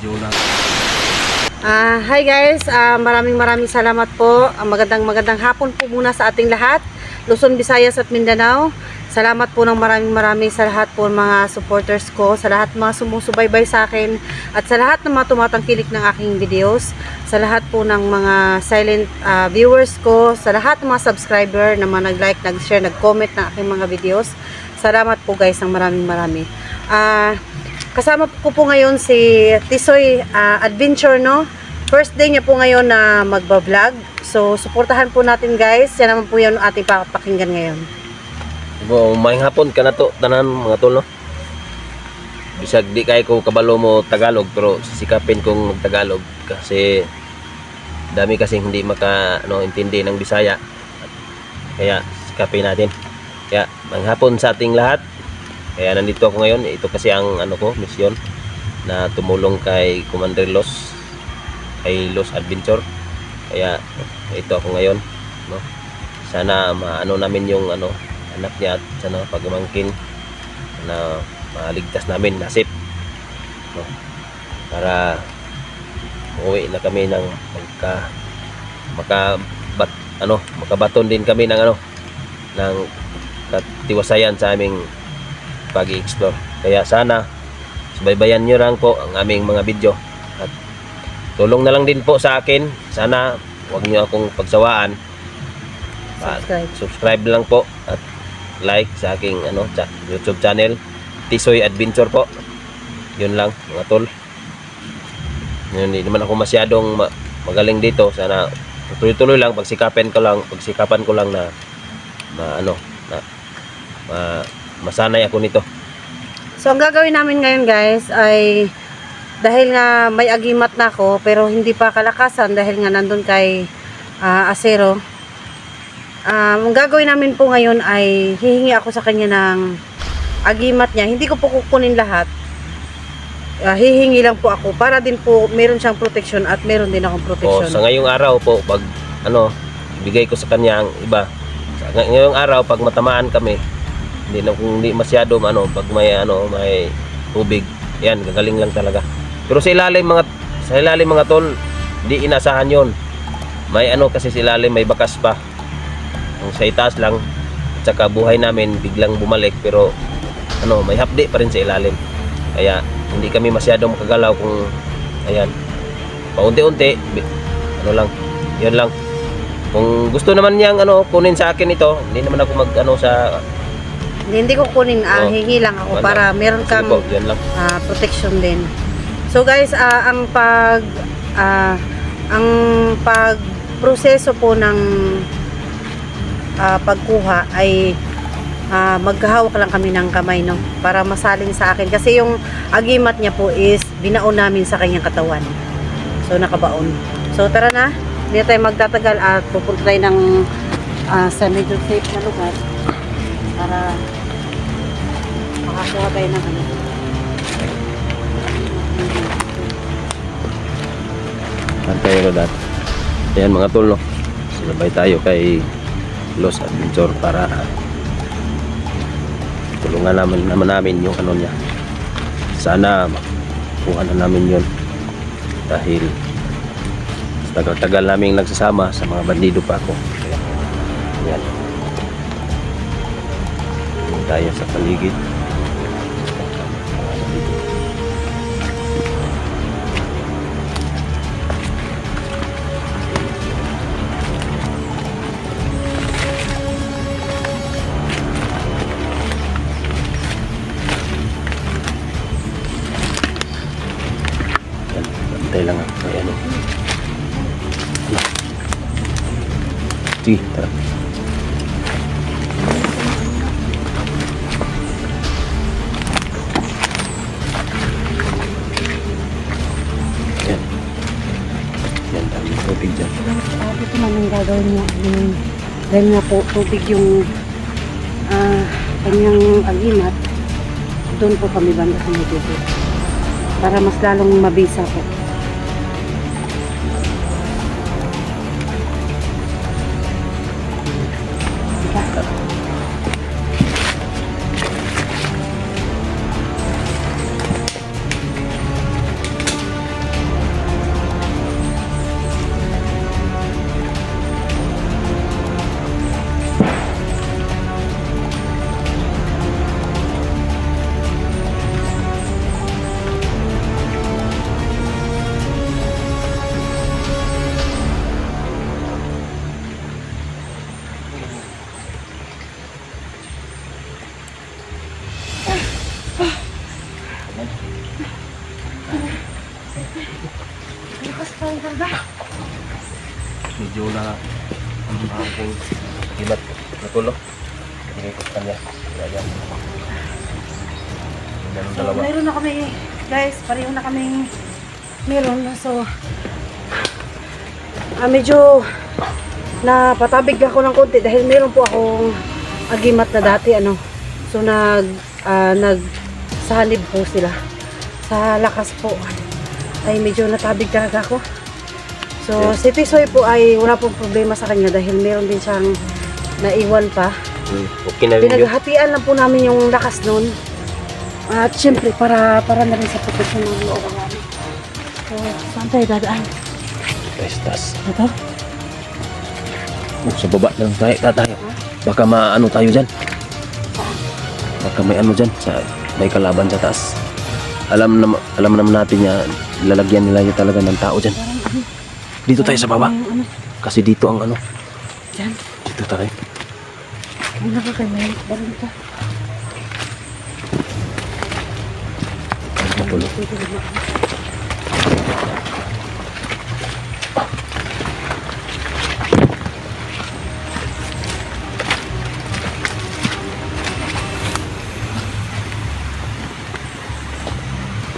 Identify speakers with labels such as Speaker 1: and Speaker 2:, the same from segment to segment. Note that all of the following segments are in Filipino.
Speaker 1: video na.
Speaker 2: Hi guys, maraming salamat po. Magandang hapon po muna sa ating lahat, Luzon, Visayas at Mindanao. Salamat po ng maraming sa lahat po mga supporters ko, sa lahat mga sumusubaybay sa akin, at sa lahat ng mga tumatangkilik ng aking videos, sa lahat po ng mga silent viewers ko, sa lahat ng mga subscriber na mga nag-like, nag-share, nag-comment ng aking mga videos. Salamat po guys ng marami. Kasama ko po ngayon si Tisoy Adventure, no? First day niya po ngayon na magba-vlog. So, suportahan po natin guys. Yan naman po yung ating pakinggan ngayon.
Speaker 1: Maayong hapon ka na to, tanan mga tol, no? Bisag di kay ko kabalo mo Tagalog, pero sisikapin kong mag-Tagalog kasi dami kasing hindi intindi ng Bisaya. Kaya sikapin natin. Kaya maayong hapon sa ating lahat. Kaya nandito ako ngayon. Ito kasi ang misyon na tumulong kay Commander Los, kay Los Adventure. Kaya ito ako ngayon, no? Sana namin yung anak niya, at sana pagmangkin na maligtas namin nasip, no? Para uuwi na kami ng makabaton din kami ng ng katiwasayan sa aming pag-i-explore. Kaya sana subaybayan nyo lang po ang aming mga video at tulong na lang din po sa akin. Sana huwag nyo akong pagsawaan. Subscribe lang po at like sa aking YouTube channel, Tisoy Adventure po. Yun lang mga tol. Hindi naman ako masyadong magaling dito. Sana tuloy-tuloy lang, pagsikapan ko lang na masanay ako nito.
Speaker 2: So, ang gagawin namin ngayon guys ay, dahil nga may agimat na ako pero hindi pa kalakasan dahil nga nandun kay Asero. Ang gagawin namin po ngayon ay hihingi ako sa kanya ng agimat niya. Hindi ko po kukunin lahat. Hihingi lang po ako para din po meron siyang protection at meron din akong protection.
Speaker 1: Sa ngayong araw po, pag bigay ko sa kanya ang iba. Sa ngayong araw, pag matamaan kami, hindi masyado pag may tubig, yan, gagaling lang talaga. Pero sa ilalim mga tol, hindi inasahan yon. May kasi sa ilalim, may bakas pa. Sa itaas lang, at saka buhay namin biglang bumalik, pero may hapdi pa rin sa ilalim. Kaya hindi kami masyadong makagalaw kung ayan, paunti-unti lang, yun lang. Kung gusto naman niyang kunin sa akin ito, hindi naman ako sa
Speaker 2: hindi ko kunin, hingi lang ako para meron kang protection din. So guys, ang pagproseso po ng pagkuha ay maghahawak lang kami ng kamay, no, para masalin sa akin kasi yung agimat niya po is binaon namin sa kanyang katawan. So nakabaon. So tara na, hindi tayo magtatagal at pupunta tayo ng sa medyo safe na lugar para makakuha tayo ng
Speaker 1: Antay Rodat. Ayan mga tol, no? Sinabay tayo kay Los Adventure para tulungan namin yung niya. Sana makuha na namin yun dahil tagal-tagal namin nagsasama sa mga bandido pa ako. Ayan. Tayo sa paligid. Bantay lang ako. Ayan. Sige, tara. Tubig dyan.
Speaker 2: Ito man ang gagawin niya. Dahil nga po tubig yung kanyang agimat, doon po kami banda sa may tubig para mas lalong mabisa po.
Speaker 1: medyo na aking gibat na tulo. Bigay ko sa kanya. Ayan. Yan ang dalawa.
Speaker 2: Meron na kami, guys, pareho na kami meron na. So, medyo napatabig ako ng konti dahil meron po akong agimat na dati, ano. So, nagsanib po sila. Sa lakas po, ay medyo natabig talaga ako. So, si Tisoy po ay wala pong problema sa kanya dahil meron din siyang naiwan pa.
Speaker 1: Okay na rin yun.
Speaker 2: Pinaghatian lang po namin yung lakas nun. At syempre, para na rin sa protection ng loob namin. So, saan tayo dadaan?
Speaker 1: Testas.
Speaker 2: Ito?
Speaker 1: Sa baba lang tayo. Baka maano tayo dyan. Baka may ano dyan. May kalaban sa taas. Alam naman natin niya, lalagyan nila yun talaga ng tao dyan. Dito tayo sa baba. Kasi dito ang ano.
Speaker 2: Dyan?
Speaker 1: Dito tayo.
Speaker 2: Muna ka kayo, may barang ka.
Speaker 1: Mapulo.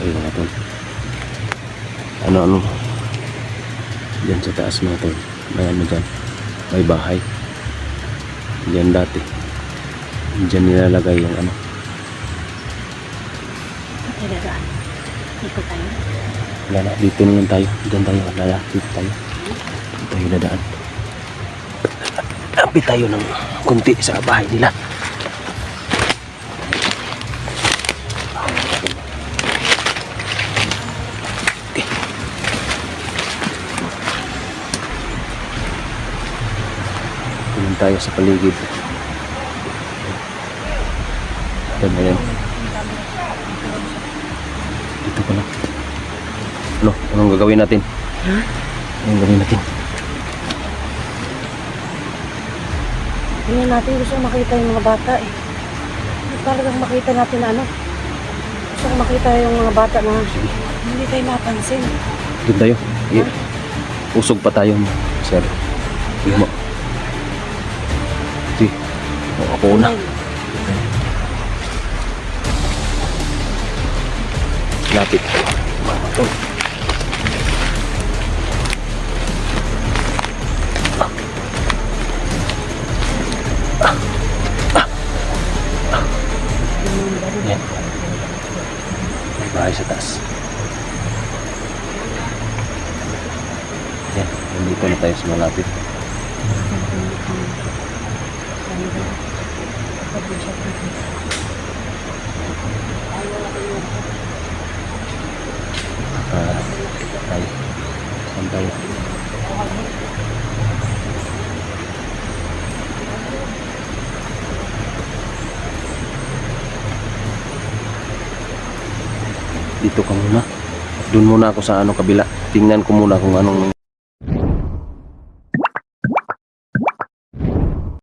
Speaker 1: Ayun natin. Ano. Diyan sa taas mga tol. May ano dyan. May bahay. Diyan dati. Diyan nilalagay yung ano.
Speaker 2: Tayo dadaan. Ikot tayo.
Speaker 1: Wala na. Dito naman tayo. Diyan tayo. Wala. Dito tayo. Dito tayo dadaan. Lapit tayo ng kunti sa bahay nila. Okay. Tingin tayo sa paligid. Yan. Dito pala. Anong gagawin natin?
Speaker 2: Ha?
Speaker 1: Anong gagawin natin?
Speaker 2: Tingnan natin, gusto ko makita yung mga bata eh. Gusto talagang makita natin na ano. Gusto ko makita yung mga bata na hindi tayo napansin.
Speaker 1: Doon tayo. Usog pa tayo, sir. Sige mo. Sige. Ako una. Lapit. Ito. Yan. May bahay sa taas. Yan. Nandito na tayo sa malapit. Tayo. Saan tayo? Dito ka muna. Doon muna ako sa ano kabila. Tingnan ko muna kung anong